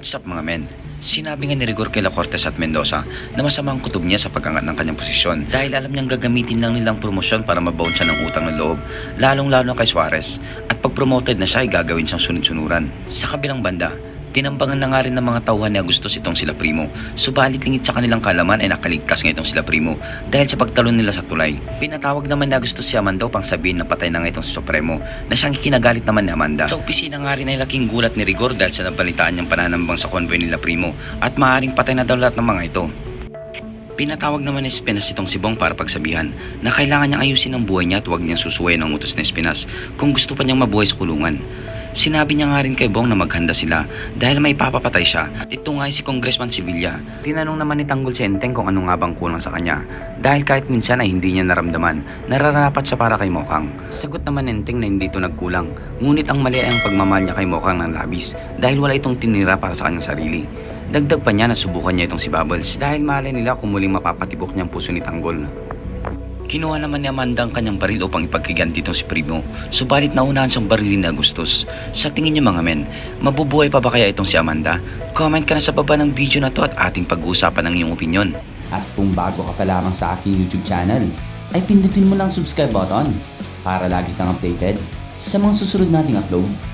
What's up mga men? Sinabi nga ni Rigor kay Cortez at Mendoza na masamang kutob niya sa pag-angat ng kanyang posisyon dahil alam niyang gagamitin lang nilang promosyon para mabaon siya ng utang ng loob, lalong-lalo kay Suarez, at pag promoted na siya ay gagawin siyang sunod-sunuran. Sa kabilang banda, tinambangan na nga rin ng mga tauhan ni Agustos itong sila Primo, subalit lingid sa kanilang kalaman ay nakaligtas nga itong sila Primo dahil sa pagtalon nila sa tulay. Pinatawag naman ni Agustos si Amanda upang sabihin na patay na nga itong si Supremo na siyang kinagalit naman ni Amanda. Sa opisina nga rin ay laking gulat ni Rigor dahil sa nabalitaan niyang pananambang sa convoy nila Primo at maaaring patay na daw lahat ng mga ito. Pinatawag naman ni Espinas itong si Bong para pagsabihan na kailangan niyang ayusin ang buhay niya at huwag niyang susuwayin ang utos ni Espinas kung gusto pa niyang mabuhay sa kulungan. Sinabi niya nga rin kay Bong na maghanda sila dahil may papapatay siya at ito nga si Congressman Sevilla. Tinanong naman ni Tanggol si Enteng kung ano nga bang kulang sa kanya dahil kahit minsan ay hindi niya naramdaman, nararapat siya para kay Mokang. Sagot naman ni Enteng na hindi ito nagkulang, ngunit ang mali ay ang pagmamahal niya kay Mokang ng labis dahil wala itong tinira para sa kanyang sarili. Dagdag pa niya na subukan niya itong si Bubbles dahil malay nila kung muling mapapatibok niyang puso ni Tanggol. Kinuha naman ni Amanda ang kanyang baril upang ipagkiganti itong si Primo, subalit naunahan siyang barilin ni Agustos. Sa tingin niyo mga men, mabubuhay pa ba kaya itong si Amanda? Comment ka na sa baba ng video na to at ating pag-uusapan ang iyong opinyon. At kung bago ka pa lamang sa aking YouTube channel, ay pindutin mo lang subscribe button para lagi kang updated sa mga susunod nating upload.